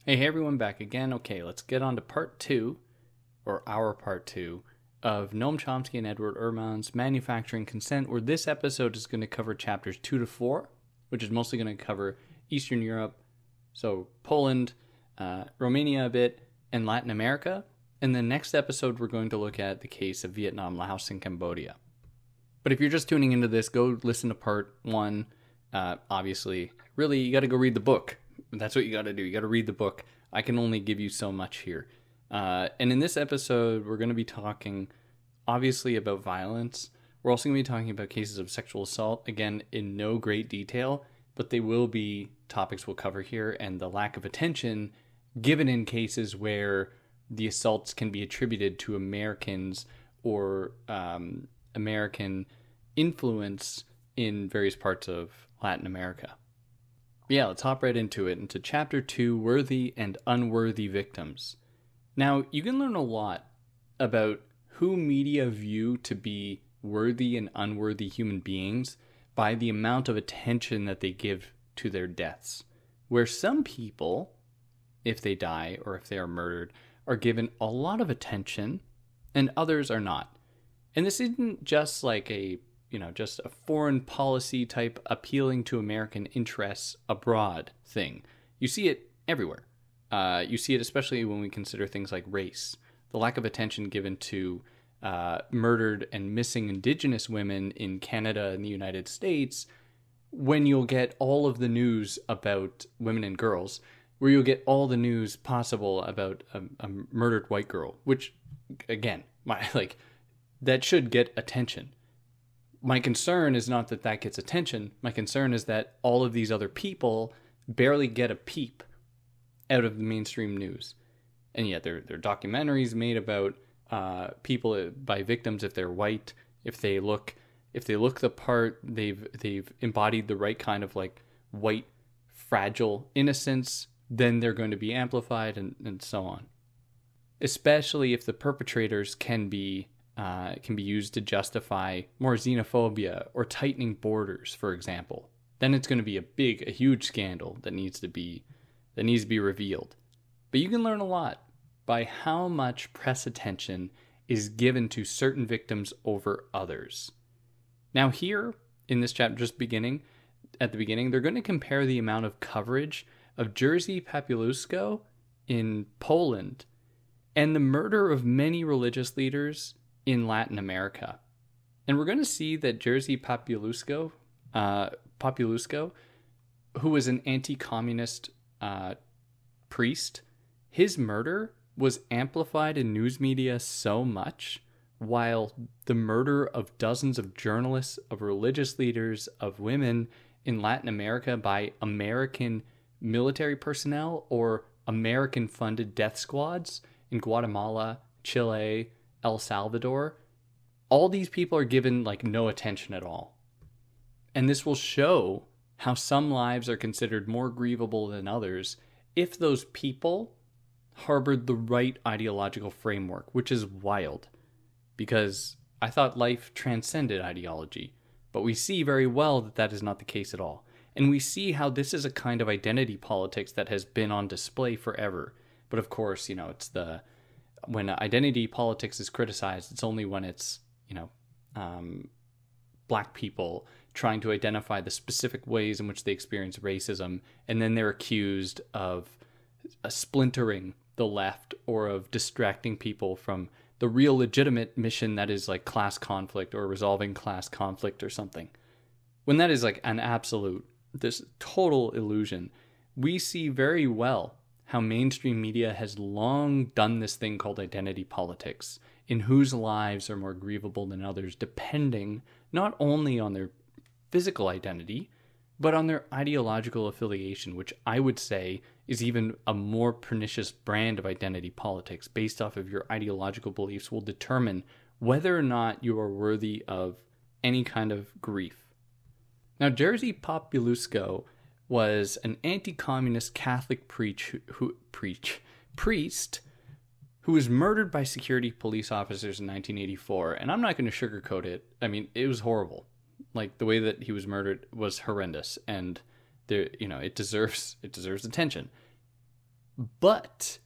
Hey everyone, back again. Okay, let's get on to part two, or our part two, of Noam Chomsky and Edward Herman's Manufacturing Consent, where this episode is going to cover chapters 2 to 4, which is mostly going to cover Eastern Europe, so Poland, Romania a bit, and Latin America. And the next episode, we're going to look at the case of Vietnam, Laos, and Cambodia. But if you're just tuning into this, go listen to part 1. Obviously, really, you got to go read the book. That's what you got to do. You got to read the book. I can only give you so much here. And in this episode, we're going to be talking, obviously, about violence. We're also going to be talking about cases of sexual assault, again, in no great detail, but they will be topics we'll cover here, and the lack of attention given in cases where the assaults can be attributed to Americans or American influence in various parts of Latin America. Yeah, let's hop right into it, into Chapter 2, Worthy and Unworthy Victims. Now, you can learn a lot about who media view to be worthy and unworthy human beings by the amount of attention that they give to their deaths. Where some people, if they die or if they are murdered, are given a lot of attention and others are not. And this isn't just like just a foreign policy type appealing to American interests abroad thing. You see it everywhere. You see it especially when we consider things like race. The lack of attention given to murdered and missing Indigenous women in Canada and the United States, when you'll get all of the news about women and girls, where you'll get all the news possible about a murdered white girl, which, again, that should get attention. My concern is not that gets attention. My concern is that all of these other people barely get a peep out of the mainstream news. And yet there are documentaries made about people by victims if they're white, if they look the part, they've embodied the right kind of like white fragile innocence, then they're going to be amplified and so on. Especially if the perpetrators can be used to justify more xenophobia or tightening borders, for example. Then it's going to be a huge scandal that needs to be revealed. But you can learn a lot by how much press attention is given to certain victims over others. Now here, in this chapter at the beginning, they're going to compare the amount of coverage of Jerzy Popieluszko in Poland and the murder of many religious leaders in Latin America. And we're going to see that Jerzy Popieluszko, who was an anti-communist priest, his murder was amplified in news media so much, while the murder of dozens of journalists, of religious leaders, of women in Latin America by American military personnel or American-funded death squads in Guatemala, Chile, El Salvador, all these people are given no attention at all. And this will show how some lives are considered more grievable than others if those people harbored the right ideological framework, which is wild, because I thought life transcended ideology, but we see very well that is not the case at all. And we see how this is a kind of identity politics that has been on display forever. But of course, it's when identity politics is criticized, it's only when it's, black people trying to identify the specific ways in which they experience racism, and then they're accused of splintering the left or of distracting people from the real legitimate mission that is like class conflict or resolving class conflict or something. When that is an absolute, this total illusion, we see very well how mainstream media has long done this thing called identity politics, in whose lives are more grievable than others, depending not only on their physical identity, but on their ideological affiliation, which I would say is even a more pernicious brand of identity politics. Based off of your ideological beliefs will determine whether or not you are worthy of any kind of grief. Now, Jerzy Popieluszko was an anti-communist Catholic priest who was murdered by security police officers in 1984. And I'm not going to sugarcoat it. I mean, it was horrible. The way that he was murdered was horrendous, and it deserves attention. But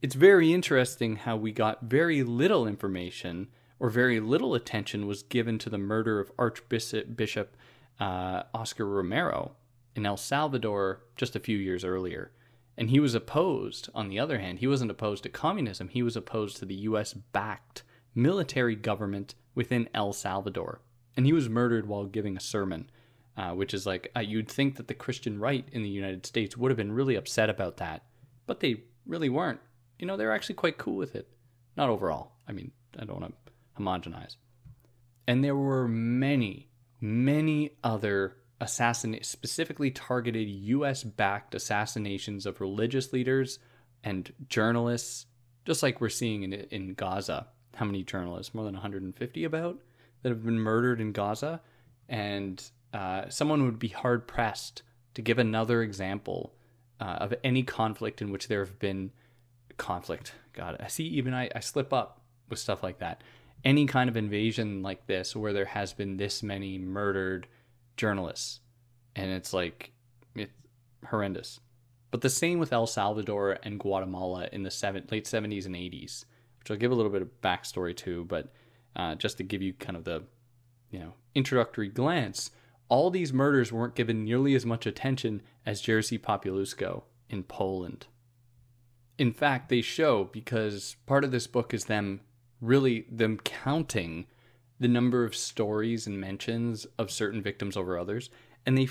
it's very interesting how we got very little information or very little attention was given to the murder of Archbishop Oscar Romero in El Salvador just a few years earlier. And he was opposed, on the other hand, he wasn't opposed to communism. He was opposed to the U.S.-backed military government within El Salvador. And he was murdered while giving a sermon, which is like, you'd think that the Christian right in the United States would have been really upset about that. But they really weren't. You know, they were actually quite cool with it. Not overall. I mean, I don't want to homogenize. And there were many, many other specifically targeted U.S.-backed assassinations of religious leaders and journalists, just like we're seeing in Gaza. How many journalists? More than 150 about that have been murdered in Gaza. And someone would be hard-pressed to give another example of any conflict in which there have been conflict. God, I see even I slip up with stuff like that. Any kind of invasion like this where there has been this many murdered journalists, and it's like, it's horrendous. But the same with El Salvador and Guatemala in the late 70s and 80s, which I'll give a little bit of backstory to, but just to give you kind of the introductory glance, all these murders weren't given nearly as much attention as Jerzy Popieluszko in Poland. In fact, they show, because part of this book is them counting the number of stories and mentions of certain victims over others, and they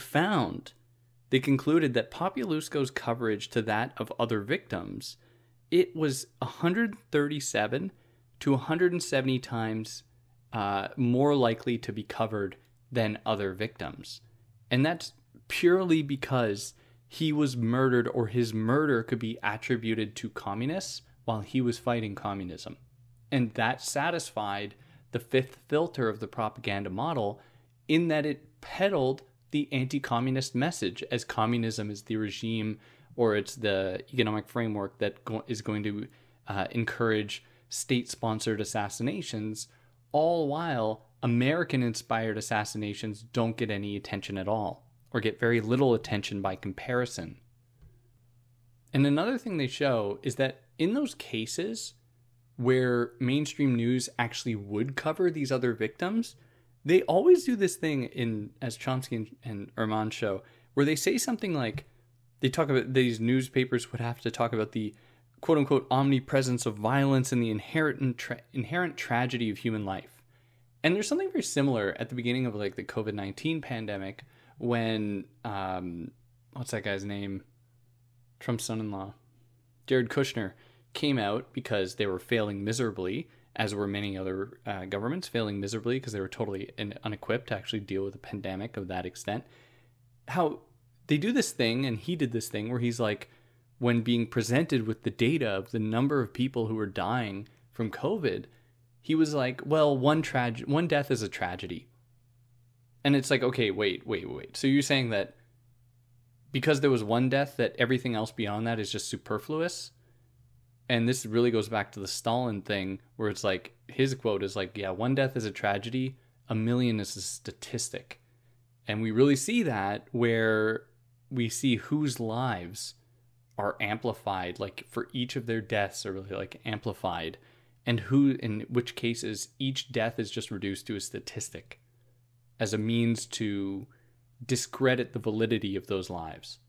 concluded that Popieluszko's coverage to that of other victims, it was 137 to 170 times more likely to be covered than other victims. And that's purely because he was murdered, or his murder could be attributed to communists while he was fighting communism. And that satisfied the fifth filter of the propaganda model, in that it peddled the anti-communist message as communism is the regime, or it's the economic framework that is going to encourage state-sponsored assassinations, all while American-inspired assassinations don't get any attention at all, or get very little attention by comparison. And another thing they show is that in those cases where mainstream news actually would cover these other victims, they always do this thing as Chomsky and Herman show, where they say something like, they talk about, these newspapers would have to talk about the quote-unquote omnipresence of violence and the inherent tragedy of human life. And there's something very similar at the beginning of like the COVID-19 pandemic when, what's that guy's name? Trump's son-in-law, Jared Kushner, came out because they were failing miserably, as were many other governments failing miserably because they were totally unequipped to actually deal with a pandemic of that extent. How they do this thing, and he did this thing where he's like, when being presented with the data of the number of people who were dying from COVID, he was like, well, one death is a tragedy. And it's like, okay, wait. So you're saying that because there was one death, that everything else beyond that is just superfluous? And this really goes back to the Stalin thing, where it's like, his quote is like, yeah, one death is a tragedy, a million is a statistic. And we really see that where we see whose lives are amplified, like for each of their deaths are really like amplified, and who, in which cases, each death is just reduced to a statistic as a means to discredit the validity of those lives.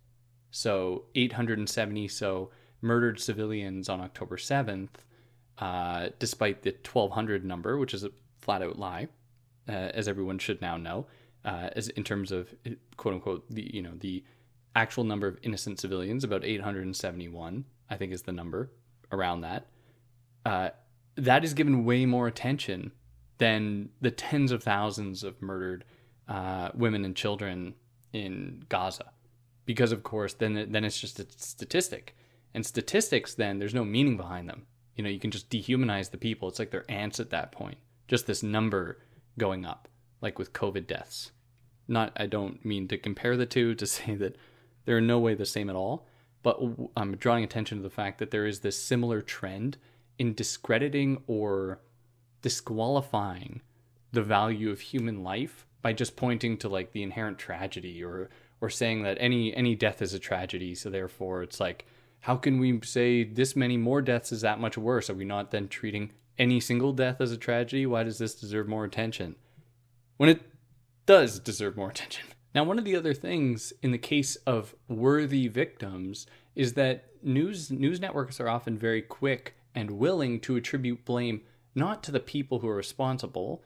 So 870 murdered civilians on October 7th, despite the 1,200 number, which is a flat-out lie, as everyone should now know, as in terms of quote-unquote the actual number of innocent civilians, about 871, I think is the number around that. That is given way more attention than the tens of thousands of murdered women and children in Gaza, because of course then it's just a statistic. And statistics, then, there's no meaning behind them. You can just dehumanize the people. It's like they're ants at that point. Just this number going up, like with COVID deaths. I don't mean to compare the two to say that they're in no way the same at all, but I'm drawing attention to the fact that there is this similar trend in discrediting or disqualifying the value of human life by just pointing to like the inherent tragedy or saying that any death is a tragedy, so therefore it's like, How can we say this many more deaths is that much worse? Are we not then treating any single death as a tragedy? Why does this deserve more attention? When it does deserve more attention. Now, one of the other things in the case of worthy victims is that news networks are often very quick and willing to attribute blame not to the people who are responsible,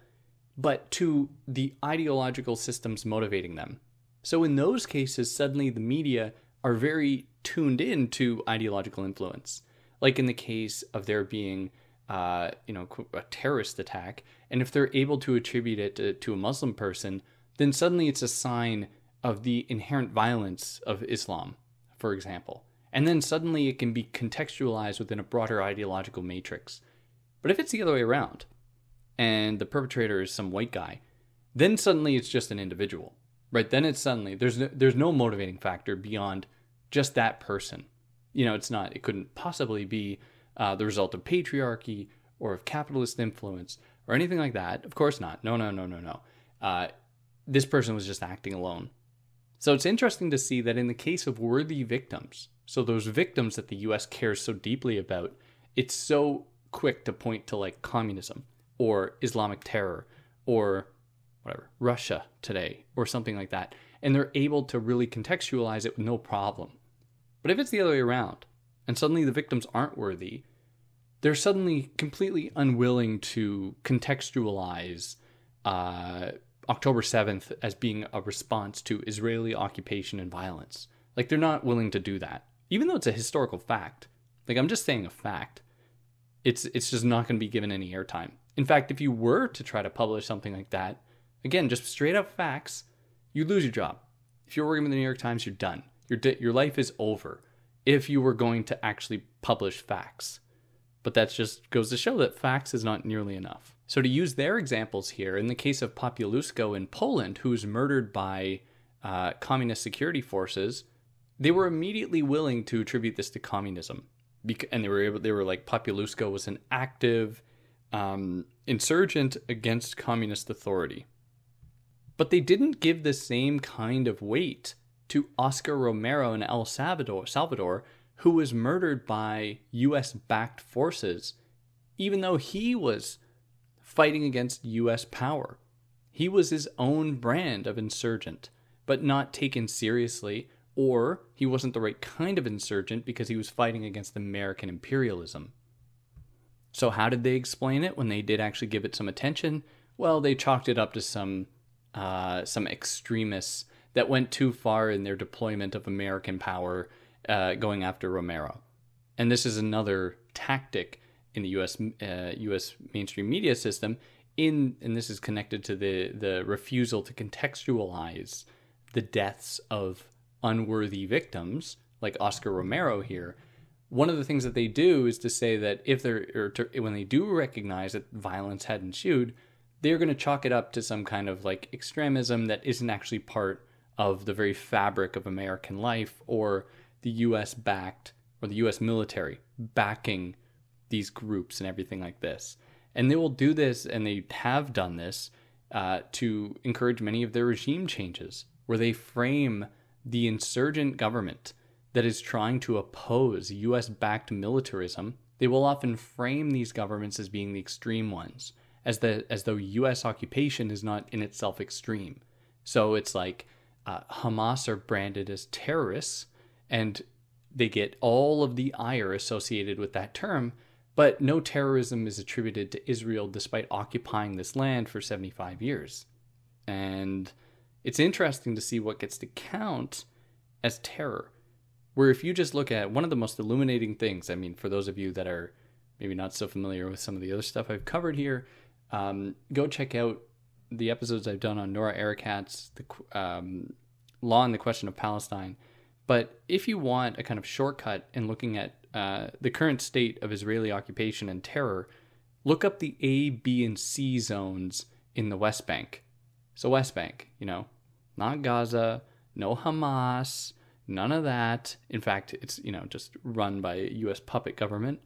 but to the ideological systems motivating them. So in those cases, suddenly the media are very tuned in to ideological influence. Like in the case of there being a terrorist attack, and if they're able to attribute it to a Muslim person, then suddenly it's a sign of the inherent violence of Islam, for example. And then suddenly it can be contextualized within a broader ideological matrix. But if it's the other way around, and the perpetrator is some white guy, then suddenly it's just an individual, right? Then it's suddenly, there's no motivating factor beyond just that person. It couldn't possibly be the result of patriarchy or of capitalist influence or anything like that. Of course not. No. This person was just acting alone. So it's interesting to see that in the case of worthy victims, so those victims that the US cares so deeply about, it's so quick to point to like communism or Islamic terror or whatever, Russia today or something like that. And they're able to really contextualize it with no problem. But if it's the other way around and suddenly the victims aren't worthy, they're suddenly completely unwilling to contextualize October 7th as being a response to Israeli occupation and violence. Like, they're not willing to do that. Even though it's a historical fact. Like, I'm just saying a fact. It's just not going to be given any airtime. In fact, if you were to try to publish something like that, again, just straight up facts, you lose your job. If you're working with the New York Times, you're done. Your life is over if you were going to actually publish facts. But that just goes to show that facts is not nearly enough. So to use their examples here, in the case of Popieluszko in Poland, who was murdered by communist security forces, they were immediately willing to attribute this to communism. And they were like, Popieluszko was an active insurgent against communist authority. But they didn't give the same kind of weight to Oscar Romero in El Salvador, who was murdered by US-backed forces, even though he was fighting against US power. He was his own brand of insurgent, but not taken seriously, or he wasn't the right kind of insurgent because he was fighting against American imperialism. So how did they explain it when they did actually give it some attention? Well, they chalked it up to some extremists that went too far in their deployment of American power, going after Romero. And this is another tactic in the U.S. mainstream media system, and this is connected to the refusal to contextualize the deaths of unworthy victims, like Oscar Romero here. One of the things that they do is to say that when they do recognize that violence had ensued, they're going to chalk it up to some kind of like extremism that isn't actually part of the very fabric of American life, or the U.S. backed, or the U.S. military backing these groups and everything like this. And they will do this, and they have done this, to encourage many of their regime changes, where they frame the insurgent government that is trying to oppose U.S.-backed militarism. They will often frame these governments as being the extreme ones, as though U.S. occupation is not in itself extreme. So it's like Hamas are branded as terrorists, and they get all of the ire associated with that term, but no terrorism is attributed to Israel despite occupying this land for 75 years. And it's interesting to see what gets to count as terror, where if you just look at one of the most illuminating things, I mean, for those of you that are maybe not so familiar with some of the other stuff I've covered here, go check out the episodes I've done on Nora Erakat's the Law and the Question of Palestine. But if you want a kind of shortcut in looking at the current state of Israeli occupation and terror, look up the A, B, and C zones in the West Bank. So West Bank, not Gaza, no Hamas, none of that. In fact, it's, just run by a U.S. puppet government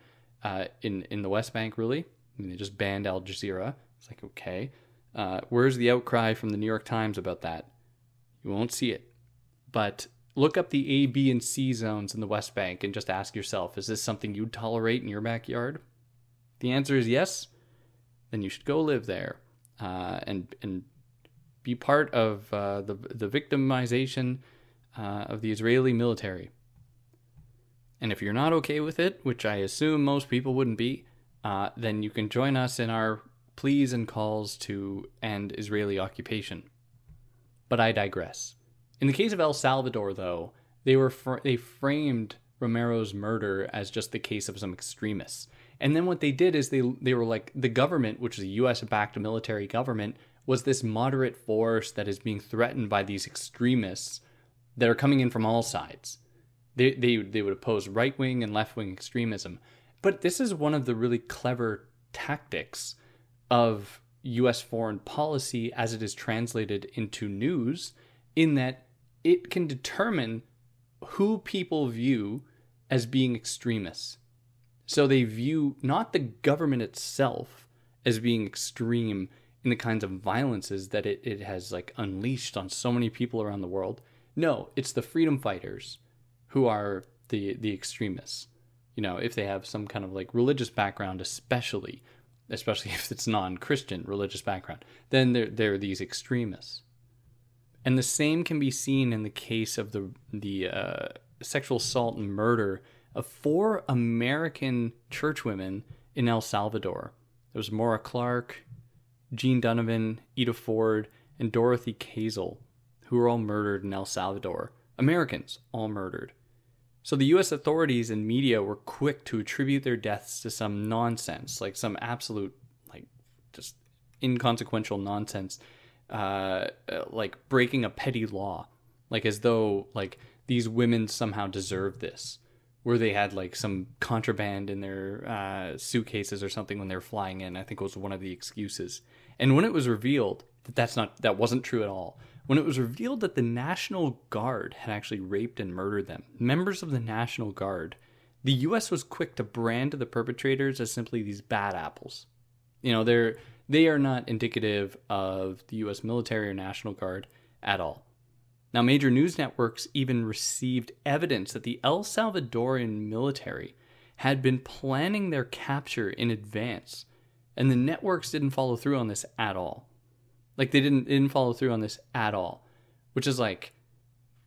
in the West Bank, really. I mean, they just banned Al Jazeera. It's like, okay. Where's the outcry from the New York Times about that? You won't see it. But Look up the A, B, and C zones in the West Bank and just ask yourself, is this something you'd tolerate in your backyard? The answer is yes. Then you should go live there and be part of the victimization of the Israeli military. And if you're not okay with it, which I assume most people wouldn't be, then you can join us in our pleas and calls to end Israeli occupation. But I digress. In the case of El Salvador, though, they framed Romero's murder as just the case of some extremists. And then what they did is they were like, the government, which is a U.S.-backed military government, was this moderate force that is being threatened by these extremists that are coming in from all sides. They would oppose right-wing and left-wing extremism. But this is one of the really clever tactics of U.S. foreign policy as it is translated into news, in that it can determine who people view as being extremists. So they view not the government itself as being extreme in the kinds of violences that it has like unleashed on so many people around the world. No, it's the freedom fighters who are the extremists. You know, if they have some kind of like religious background, especially if it's non-Christian religious background, then they're these extremists. And the same can be seen in the case of the sexual assault and murder of 4 American churchwomen in El Salvador. There was Maura Clark, Jean Donovan, Ida Ford, and Dorothy Kazel, who were all murdered in El Salvador. Americans, all murdered. So the U.S. authorities and media were quick to attribute their deaths to some nonsense, like some absolute, like, just inconsequential nonsense, like breaking a petty law, like as though like these women somehow deserved this, where they had like some contraband in their suitcases or something when they were flying in. I think it was one of the excuses. And when it was revealed that wasn't true at all, when it was revealed that the National Guard had actually raped and murdered them, members of the National Guard, the U.S. was quick to brand the perpetrators as simply these bad apples. You know, they are not indicative of the U.S. military or National Guard at all. Now, major news networks even received evidence that the El Salvadorian military had been planning their capture in advance, and the networks didn't follow through on this at all. Like, they didn't follow through on this at all, which is, like,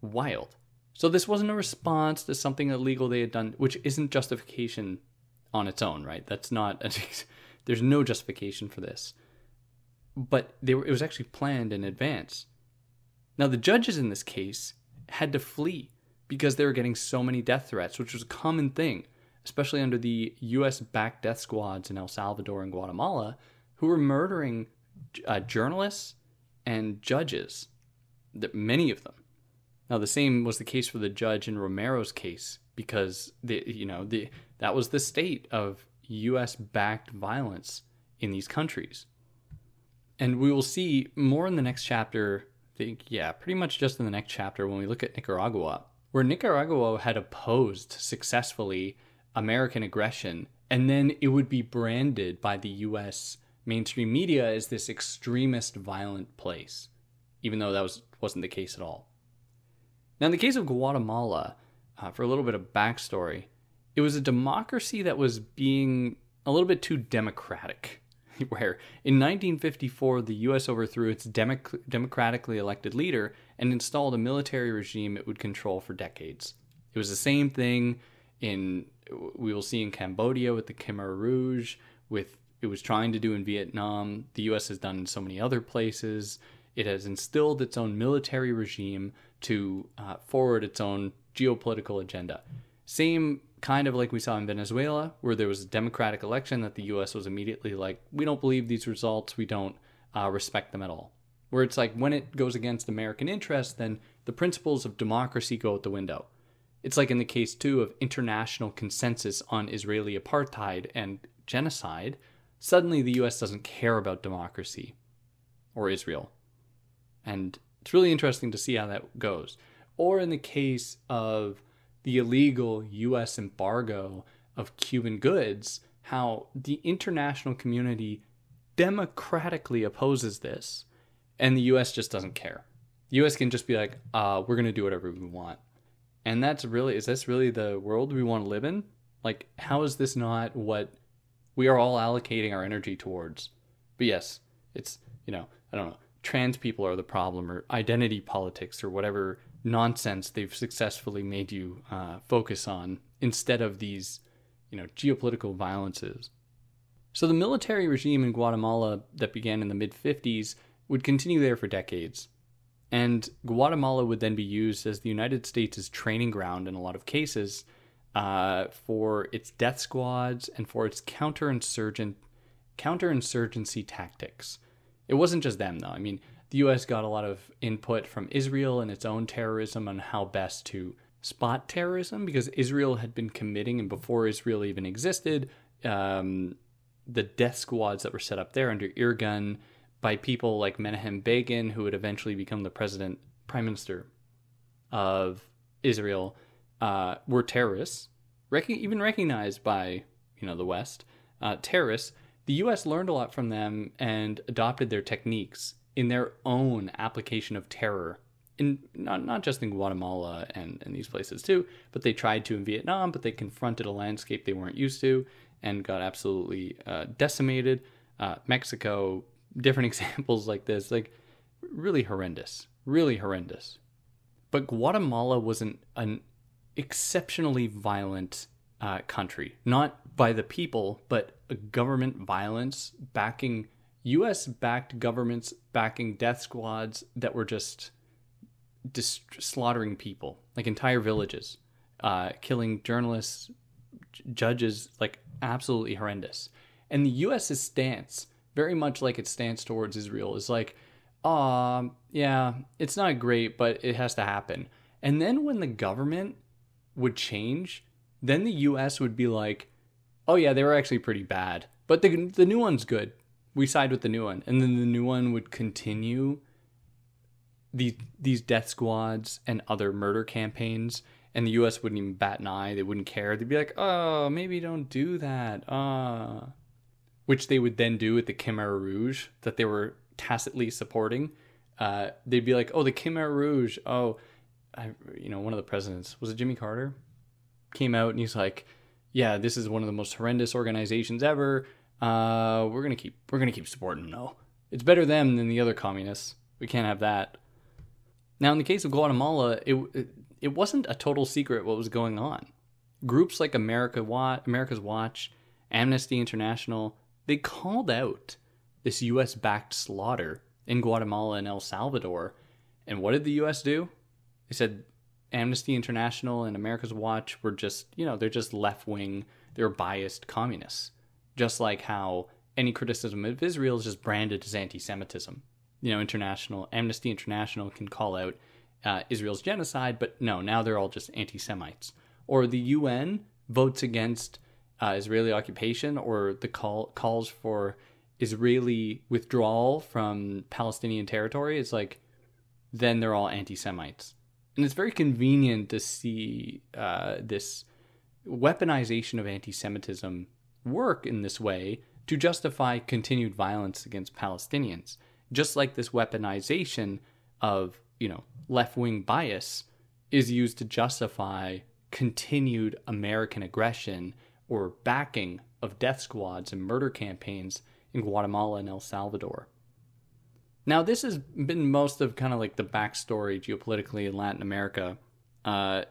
wild. So this wasn't a response to something illegal they had done, which isn't justification on its own, right? That's not... There's no justification for this. But it was actually planned in advance. Now, the judges in this case had to flee because they were getting so many death threats, which was a common thing, especially under the U.S.-backed death squads in El Salvador and Guatemala, who were murdering journalists and judges, many of them. Now, the same was the case for the judge in Romero's case, because that was the state of U.S.-backed violence in these countries. And we will see more in the next chapter, pretty much just in the next chapter when we look at Nicaragua, where Nicaragua had opposed successfully American aggression, and then it would be branded by the U.S. mainstream media as this extremist, violent place, even though that wasn't the case at all. Now, in the case of Guatemala, for a little bit of backstory, it was a democracy that was being a little bit too democratic, where in 1954, the U.S. overthrew its democratically elected leader and installed a military regime it would control for decades. It was the same thing we will see in Cambodia with the Khmer Rouge, it was trying to do in Vietnam. The U.S. has done in so many other places. It has instilled its own military regime to forward its own geopolitical agenda. Same kind of like we saw in Venezuela, where there was a democratic election that the U.S. was immediately like, we don't believe these results, we don't respect them at all. Where it's like, when it goes against American interests, then the principles of democracy go out the window. It's like in the case, too, of international consensus on Israeli apartheid and genocide. Suddenly the U.S. doesn't care about democracy or Israel. And it's really interesting to see how that goes. Or in the case of the illegal U.S. embargo of Cuban goods, how the international community democratically opposes this, and the U.S. just doesn't care. The U.S. can just be like, we're going to do whatever we want. And is this really the world we want to live in? Like, how is this not what we are all allocating our energy towards? But yes, it's, I don't know, trans people are the problem, or identity politics, or whatever nonsense they've successfully made you focus on instead of these, geopolitical violences. So the military regime in Guatemala that began in the mid-50s would continue there for decades. And Guatemala would then be used as the United States' training ground in a lot of cases for its death squads and for its counterinsurgency tactics. It wasn't just them, though. I mean, the U.S. got a lot of input from Israel and its own terrorism on how best to spot terrorism, because Israel had been committing, and before Israel even existed, the death squads that were set up there under Irgun by people like Menahem Begin, who would eventually become the prime minister of Israel, were terrorists, even recognized by the West, terrorists. The U.S. learned a lot from them and adopted their techniques in their own application of terror, in not just in Guatemala and these places too, but they tried to in Vietnam, but they confronted a landscape they weren't used to and got absolutely decimated. Mexico, different examples like this, like really horrendous. But Guatemala was an exceptionally violent country, not by the people, but a government violence backing, U.S.-backed governments backing death squads that were just slaughtering people, like entire villages, killing journalists, judges, like absolutely horrendous. And the U.S.'s stance, very much like its stance towards Israel, is like, yeah, it's not great, but it has to happen. And then when the government would change, then the U.S. would be like, oh yeah, they were actually pretty bad, but the new one's good. We side with the new one. And then the new one would continue these death squads and other murder campaigns, and the U.S. wouldn't even bat an eye. They wouldn't care. They'd be like, oh, maybe don't do that. Which they would then do with the Khmer Rouge that they were tacitly supporting. They'd be like, oh, the Khmer Rouge. Oh, one of the presidents, was it Jimmy Carter? Came out and he's like, yeah, this is one of the most horrendous organizations ever. We're gonna keep supporting them. No, it's better them than the other communists. We can't have that. Now, in the case of Guatemala, it wasn't a total secret what was going on. Groups like America's Watch, Amnesty International, they called out this U.S.-backed slaughter in Guatemala and El Salvador. And what did the U.S. do? They said Amnesty International and America's Watch were just, they're just left-wing, they're biased communists. Just like how any criticism of Israel is just branded as anti-Semitism. Amnesty International can call out Israel's genocide, but no, now they're all just anti-Semites. Or the UN votes against Israeli occupation, or the calls for Israeli withdrawal from Palestinian territory. It's like, then they're all anti-Semites. And it's very convenient to see this weaponization of anti-Semitism work in this way to justify continued violence against Palestinians. Just like this weaponization of, left-wing bias is used to justify continued American aggression or backing of death squads and murder campaigns in Guatemala and El Salvador. Now, this has been most of kind of like the backstory geopolitically in Latin America. Now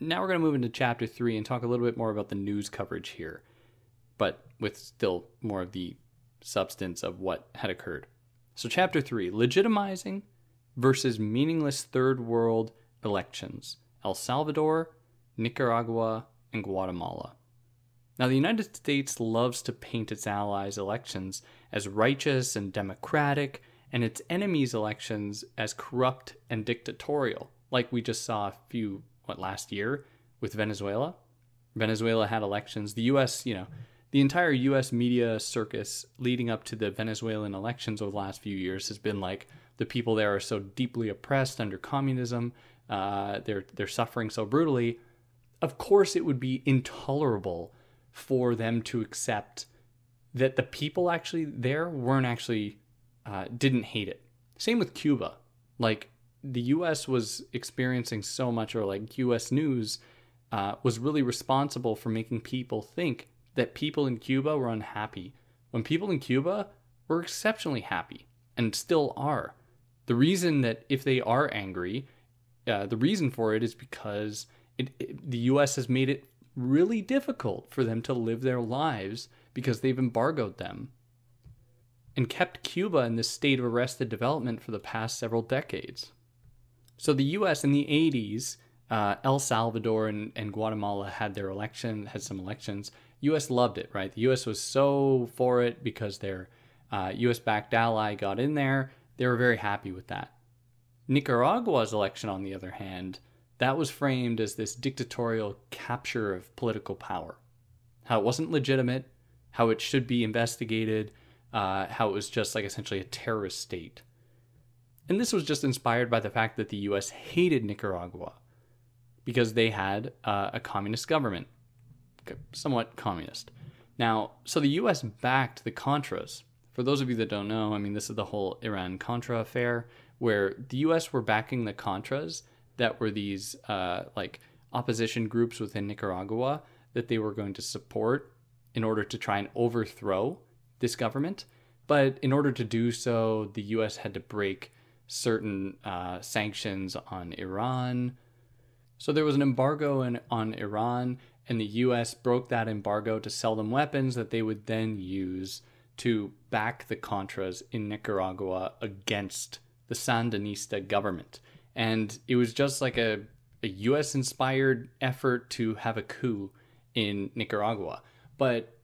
we're going to move into Chapter 3 and talk a little bit more about the news coverage here, but with still more of the substance of what had occurred. So Chapter 3, legitimizing versus meaningless third world elections, El Salvador, Nicaragua, and Guatemala. Now, the United States loves to paint its allies' elections as righteous and democratic, and its enemies' elections as corrupt and dictatorial, like we just saw last year with Venezuela. Venezuela had elections. The U.S., the entire U.S. media circus leading up to the Venezuelan elections over the last few years has been like, the people there are so deeply oppressed under communism. They're suffering so brutally. Of course, it would be intolerable for them to accept that the people actually there didn't hate it. Same with Cuba. Like, the U.S. was experiencing so much, or like U.S. news was really responsible for making people think that people in Cuba were unhappy, when people in Cuba were exceptionally happy and still are. The reason that if they are angry, the reason for it is because the U.S. has made it really difficult for them to live their lives because they've embargoed them and kept Cuba in this state of arrested development for the past several decades. So the U.S. in the 80s, El Salvador and Guatemala had some elections. U.S. loved it, right? The U.S. was so for it because their U.S.-backed ally got in there. They were very happy with that. Nicaragua's election, on the other hand, that was framed as this dictatorial capture of political power. How it wasn't legitimate, how it should be investigated, how it was just like essentially a terrorist state. And this was just inspired by the fact that the U.S. hated Nicaragua because they had a communist government, somewhat communist. Now, so the U.S. backed the Contras. For those of you that don't know, I mean, this is the whole Iran-Contra affair, where the U.S. were backing the Contras that were these like opposition groups within Nicaragua that they were going to support in order to try and overthrow this government. But in order to do so, the U.S. had to break certain sanctions on Iran. So there was an embargo on Iran, and the U.S. broke that embargo to sell them weapons that they would then use to back the Contras in Nicaragua against the Sandinista government. And it was just like a U.S.-inspired effort to have a coup in Nicaragua. But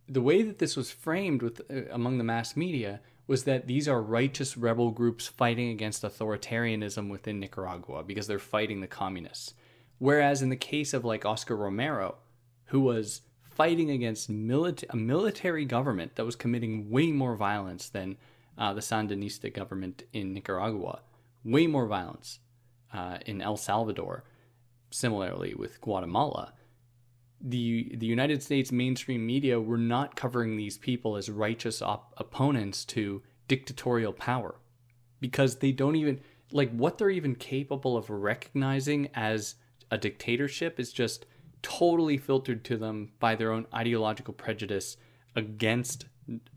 the way that this was framed among the mass media was that these are righteous rebel groups fighting against authoritarianism within Nicaragua because they're fighting the communists. Whereas in the case of like Oscar Romero, who was fighting against a military government that was committing way more violence than the Sandinista government in Nicaragua, way more violence in El Salvador, similarly with Guatemala, the United States mainstream media were not covering these people as righteous opponents to dictatorial power because they don't even, like, what they're even capable of recognizing as a dictatorship is just totally filtered to them by their own ideological prejudice against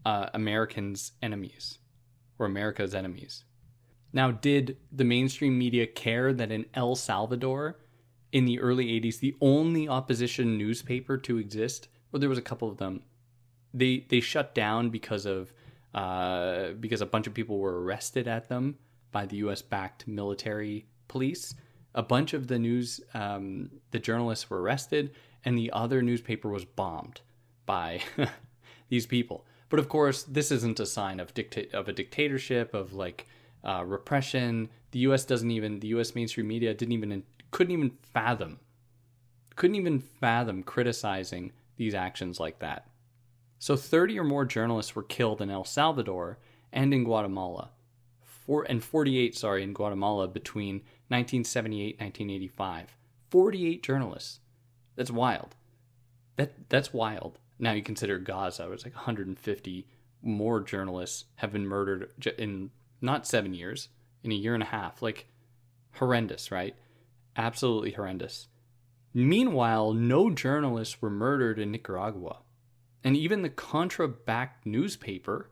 Americans' enemies or America's enemies. Now, did the mainstream media care that in El Salvador in the early 80s, the only opposition newspaper to exist, well, there was a couple of them, they shut down because a bunch of people were arrested at them by the U.S.-backed military police. A bunch of the journalists were arrested, and the other newspaper was bombed by these people. But of course, this isn't a sign of a dictatorship, of like repression. The U.S. mainstream media couldn't even fathom criticizing these actions like that. So 30 or more journalists were killed in El Salvador and in Guatemala. 48 in Guatemala between 1978 and 1985. 48 journalists. That's wild. That's wild. Now you consider Gaza, it was like 150 more journalists have been murdered in not 7 years, in a year and a half. Like, horrendous, right? Absolutely horrendous. Meanwhile, no journalists were murdered in Nicaragua. And even the Contra-backed newspaper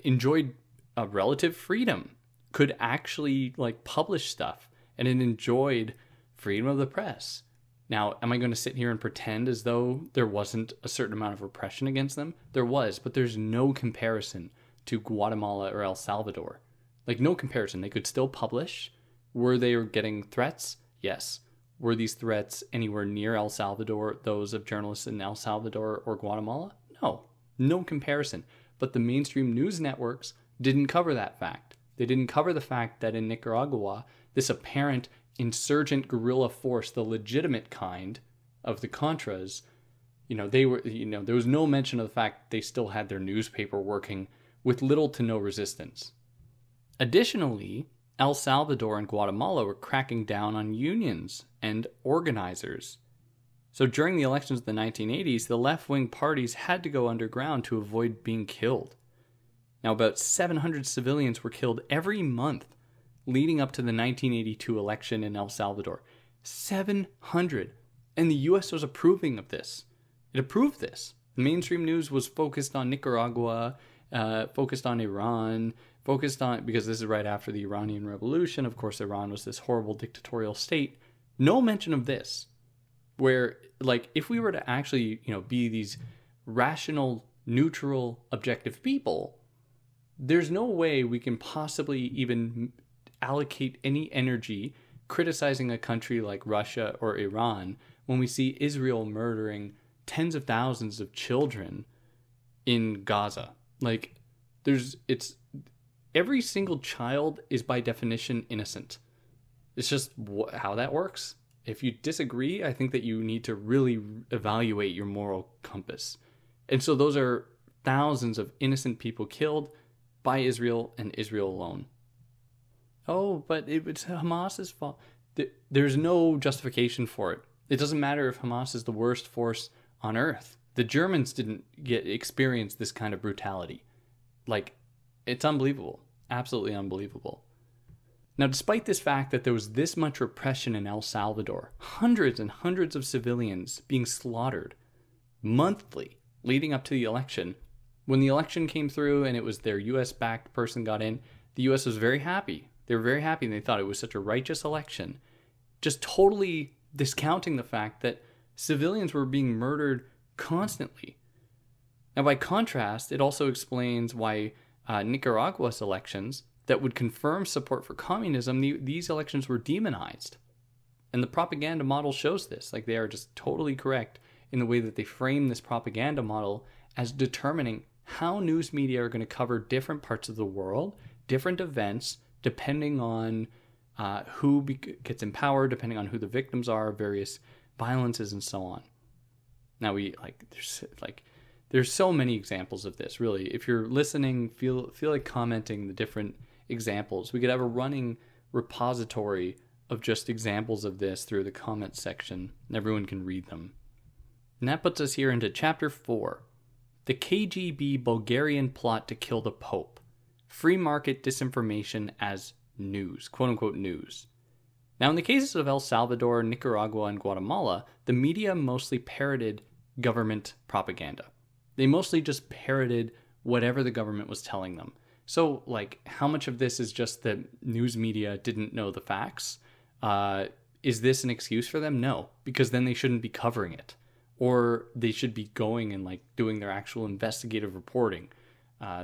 enjoyed a relative freedom, could actually like publish stuff, and it enjoyed freedom of the press. Now, am I going to sit here and pretend as though there wasn't a certain amount of repression against them? There was, but there's no comparison to Guatemala or El Salvador. Like, no comparison. They could still publish. Were they getting threats? Yes. Were these threats anywhere near El Salvador, those of journalists in El Salvador or Guatemala? No. No comparison. But the mainstream news networks didn't cover that fact. They didn't cover the fact that in Nicaragua, this apparent insurgent guerrilla force, the legitimate kind of the Contras, there was no mention of the fact they still had their newspaper working with little to no resistance. Additionally, El Salvador and Guatemala were cracking down on unions and organizers. So during the elections of the 1980s, the left-wing parties had to go underground to avoid being killed. Now, about 700 civilians were killed every month leading up to the 1982 election in El Salvador. 700. And the U.S. was approving of this. It approved this. The mainstream news was focused on Nicaragua, focused on Iran, because this is right after the Iranian Revolution. Of course, Iran was this horrible dictatorial state. No mention of this. Where, like, if we were to actually, be these rational, neutral, objective people, there's no way we can possibly even allocate any energy criticizing a country like Russia or Iran when we see Israel murdering tens of thousands of children in Gaza. Like, every single child is by definition innocent. It's just how that works. If you disagree, I think that you need to really evaluate your moral compass. And so those are thousands of innocent people killed by Israel and Israel alone. Oh, but it's Hamas's fault. There's no justification for it. It doesn't matter if Hamas is the worst force on earth. The Germans didn't experience this kind of brutality. Like, it's unbelievable. Absolutely unbelievable. Now, despite this fact that there was this much repression in El Salvador, hundreds and hundreds of civilians being slaughtered monthly leading up to the election, when the election came through and it was their U.S.-backed person got in, the U.S. was very happy. They were very happy and they thought it was such a righteous election, just totally discounting the fact that civilians were being murdered constantly. Now, by contrast, it also explains why Nicaragua's elections that would confirm support for communism, these elections were demonized. And the propaganda model shows this. Like, they are just totally correct in the way that they frame this propaganda model as determining how news media are going to cover different parts of the world, different events, depending on who gets in power, depending on who the victims are, various violences, and so on. Now, there's so many examples of this, really. If you're listening, feel like commenting the different examples. We could have a running repository of just examples of this through the comments section, and everyone can read them. And that puts us here into Chapter 4, the KGB Bulgarian plot to kill the Pope. Free market disinformation as news, quote-unquote news. Now, in the cases of El Salvador, Nicaragua, and Guatemala, the media mostly parroted government propaganda. They mostly just parroted whatever the government was telling them. So, like, how much of this is just that news media didn't know the facts? Is this an excuse for them? No, because then they shouldn't be covering it. Or they should be going and, like, doing their actual investigative reporting.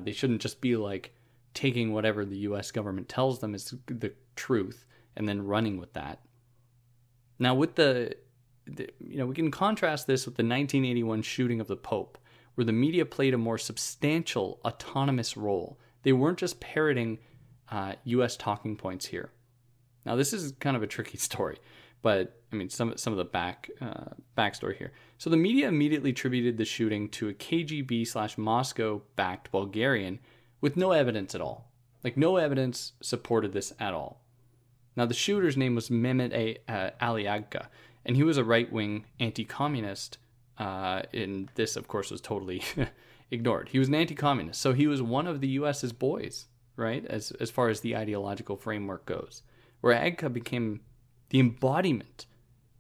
They shouldn't just be, like, taking whatever the U.S. government tells them is the truth and then running with that. Now, with we can contrast this with the 1981 shooting of the Pope, where the media played a more substantial autonomous role. They weren't just parroting U.S. talking points here. Now, this is kind of a tricky story, but I mean, some of the backstory here. So the media immediately attributed the shooting to a KGB/Moscow-backed Bulgarian with no evidence at all. Like, no evidence supported this at all. Now, the shooter's name was Mehmet Ali Agca, and he was a right-wing anti-communist, and this, of course, was totally ignored. He was an anti-communist, so he was one of the U.S.'s boys, right, as far as the ideological framework goes, where Agca became the embodiment,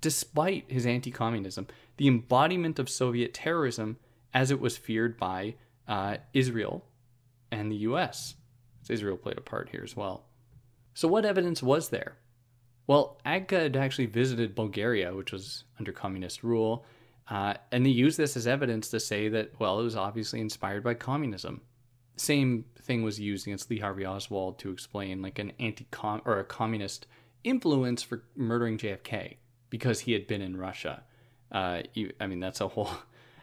despite his anti-communism, the embodiment of Soviet terrorism as it was feared by Israel and the U.S. Israel played a part here as well. So what evidence was there? Well, Agca had actually visited Bulgaria, which was under communist rule, and they used this as evidence to say that, well, it was obviously inspired by communism. Same thing was used against Lee Harvey Oswald to explain like an a communist influence for murdering JFK because he had been in Russia. I mean, that's a whole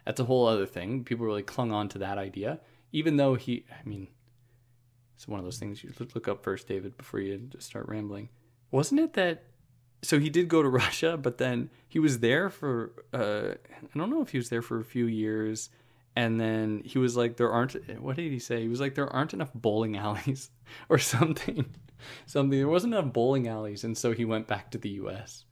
other thing. People really clung on to that idea, even though it's one of those things you look up first, David, before you just start rambling. Wasn't it that? So he did go to Russia, but then he was there for, I don't know if he was there for a few years. And then he was like, what did he say? He was like, there aren't enough bowling alleys or something. There wasn't enough bowling alleys. And so he went back to the U.S.,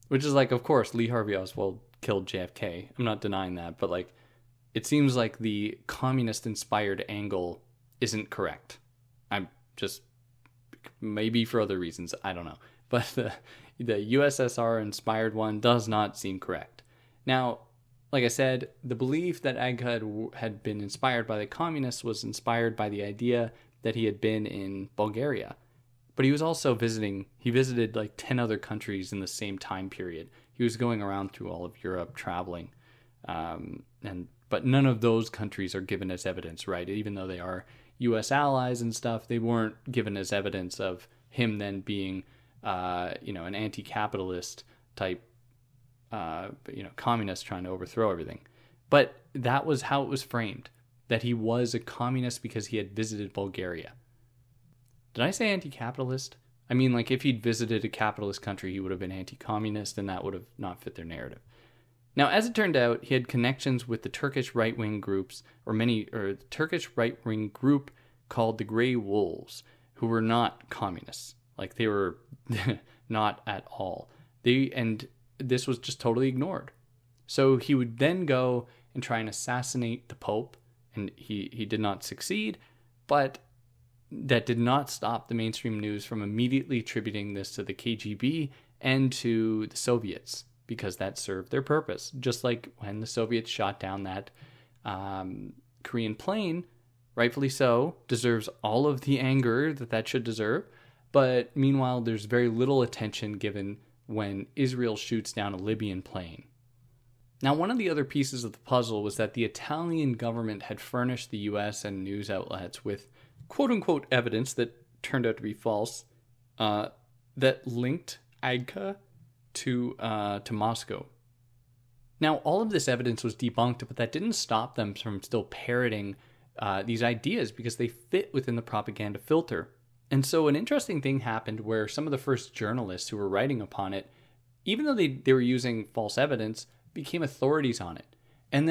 which is like, of course, Lee Harvey Oswald killed JFK. I'm not denying that. But like, it seems like the communist inspired angle isn't correct. I'm just maybe for other reasons, I don't know. But the USSR inspired one does not seem correct. Now, like I said, the belief that Agha had been inspired by the communists was inspired by the idea that he had been in Bulgaria. But he was also he visited like 10 other countries in the same time period. He was going around through all of Europe, traveling. But none of those countries are given as evidence, right? Even though they are U.S. allies and stuff, they weren't given as evidence of him then being, an anti-capitalist type, communist trying to overthrow everything. But that was how it was framed, that he was a communist because he had visited Bulgaria. Did I say anti-capitalist? I mean, like, if he'd visited a capitalist country, he would have been anti-communist, and that would have not fit their narrative. Now, as it turned out, he had connections with the Turkish right-wing groups, or the Turkish right-wing group called the Grey Wolves, who were not communists. Like, they were not at all. And this was just totally ignored. So he would then go and try and assassinate the Pope, and he did not succeed, but that did not stop the mainstream news from immediately attributing this to the KGB and to the Soviets, because that served their purpose. Just like when the Soviets shot down that Korean plane, rightfully so, deserves all of the anger that should deserve. But meanwhile, there's very little attention given when Israel shoots down a Libyan plane. Now, one of the other pieces of the puzzle was that the Italian government had furnished the US and news outlets with quote-unquote evidence that turned out to be false, that linked Agha to Moscow. Now, all of this evidence was debunked, but that didn't stop them from still parroting these ideas because they fit within the propaganda filter. And so an interesting thing happened where some of the first journalists who were writing upon it, even though they were using false evidence, became authorities on it. And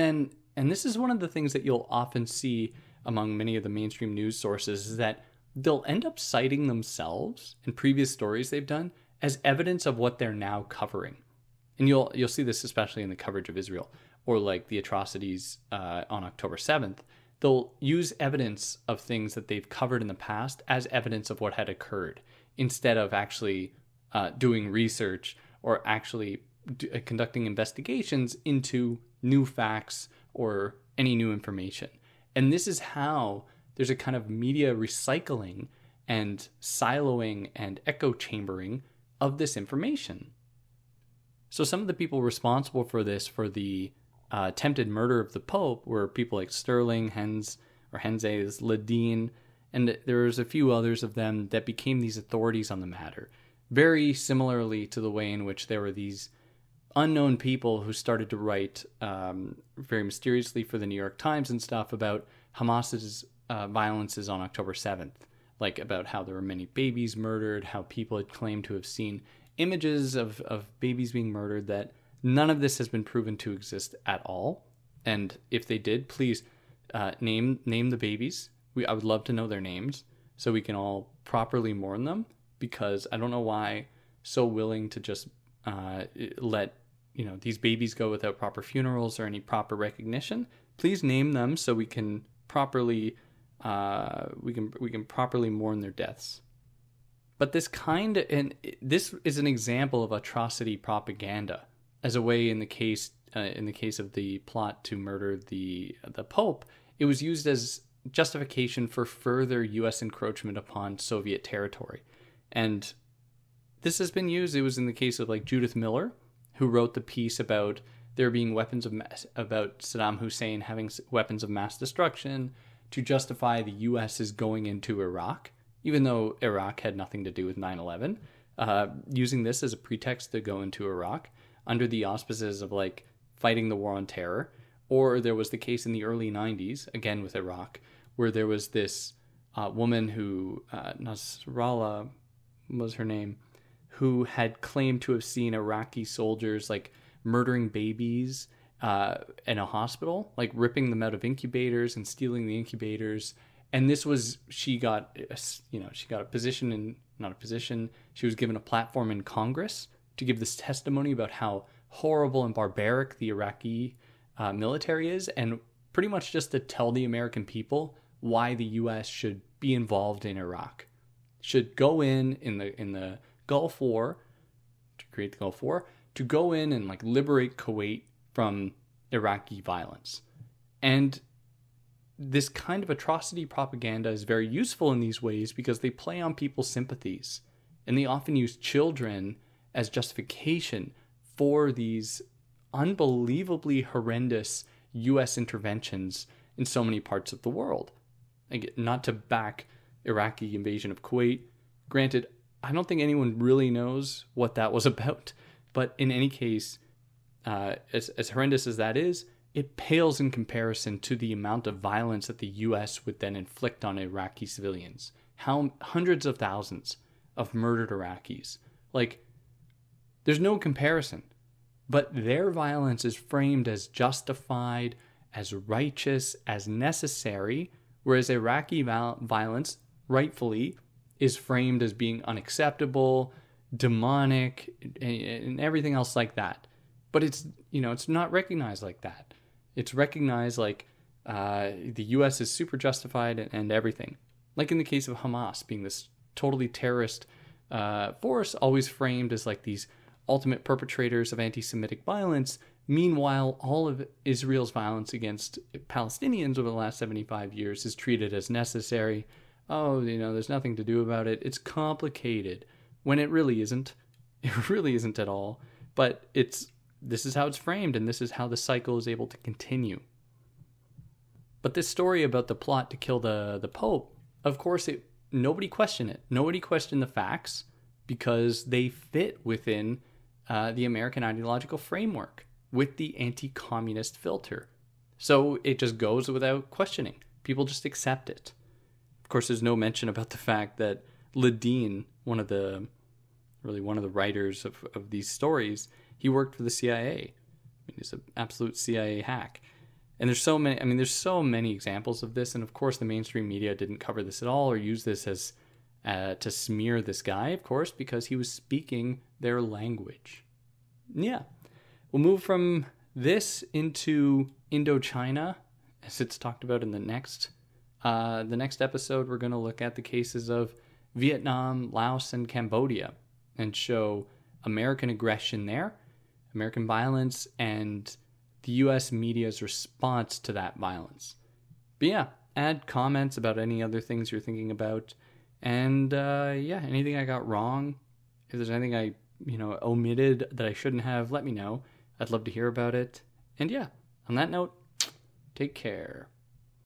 this is one of the things that you'll often see among many of the mainstream news sources, is that they'll end up citing themselves in previous stories they've done as evidence of what they're now covering. And you'll see this especially in the coverage of Israel, or like the atrocities on October 7th. They'll use evidence of things that they've covered in the past as evidence of what had occurred, instead of actually doing research or actually conducting investigations into new facts or any new information. And this is how there's a kind of media recycling and siloing and echo chambering of this information. So some of the people responsible for this, for the attempted murder of the Pope, were people like Sterling, Henze, Ledeen, and there was a few others of them that became these authorities on the matter. Very similarly to the way in which there were these unknown people who started to write very mysteriously for the New York Times and stuff about Hamas's violences on October 7th, like about how there were many babies murdered, how people had claimed to have seen images of babies being murdered, that none of this has been proven to exist at all. And if they did, please name the babies. I would love to know their names so we can all properly mourn them, because I don't know why so willing to just let these babies go without proper funerals or any proper recognition. Please name them so we can properly properly mourn their deaths. But this is an example of atrocity propaganda, as a way in the case of the plot to murder the Pope. It was used as justification for further U.S. encroachment upon Soviet territory, and this has been used. It was in the case of like Judith Miller, who wrote the piece about there being about Saddam Hussein having weapons of mass destruction to justify the U.S.'s going into Iraq, even though Iraq had nothing to do with 9/11, using this as a pretext to go into Iraq under the auspices of like fighting the war on terror. Or there was the case in the early 90s, again with Iraq, where there was this woman who, Nasrallah was her name, who had claimed to have seen Iraqi soldiers like murdering babies in a hospital, like ripping them out of incubators and stealing the incubators. And this was, she got a position she was given a platform in Congress to give this testimony about how horrible and barbaric the Iraqi military is, and pretty much just to tell the American people why the U.S. should be involved in Iraq. should go in the Gulf War, to create the Gulf War, to go in and like liberate Kuwait from Iraqi violence. And this kind of atrocity propaganda is very useful in these ways because they play on people's sympathies, and they often use children as justification for these unbelievably horrendous U.S. interventions in so many parts of the world. Like, not to back Iraqi invasion of Kuwait. Granted, I don't think anyone really knows what that was about. But in any case, as horrendous as that is, it pales in comparison to the amount of violence that the U.S. would then inflict on Iraqi civilians. How hundreds of thousands of murdered Iraqis. Like, there's no comparison. But their violence is framed as justified, as righteous, as necessary, whereas Iraqi violence, rightfully, is framed as being unacceptable, demonic, and everything else like that. But it's not recognized like that. It's recognized like the U.S. is super justified and everything. Like in the case of Hamas being this totally terrorist force, always framed as like these ultimate perpetrators of anti-Semitic violence. Meanwhile, all of Israel's violence against Palestinians over the last 75 years is treated as necessary. Oh, there's nothing to do about it. It's complicated. When it really isn't. It really isn't at all. But this is how it's framed, and this is how the cycle is able to continue. But this story about the plot to kill the Pope, of course, nobody questioned it. Nobody questioned the facts because they fit within the American ideological framework with the anti-communist filter. So it just goes without questioning. People just accept it. Of course, there's no mention about the fact that Ledeen, one of the writers of these stories, he worked for the CIA. I mean, he's an absolute CIA hack. And there's so many examples of this. And of course, the mainstream media didn't cover this at all or use this as to smear this guy, of course, because he was speaking their language. Yeah. We'll move from this into Indochina, as it's talked about in the next episode. We're going to look at the cases of Vietnam, Laos, and Cambodia and show American aggression there, American violence, and the U.S. media's response to that violence. But yeah, add comments about any other things you're thinking about. And anything I got wrong, if there's anything I omitted that I shouldn't have, let me know. I'd love to hear about it. And yeah, on that note, take care.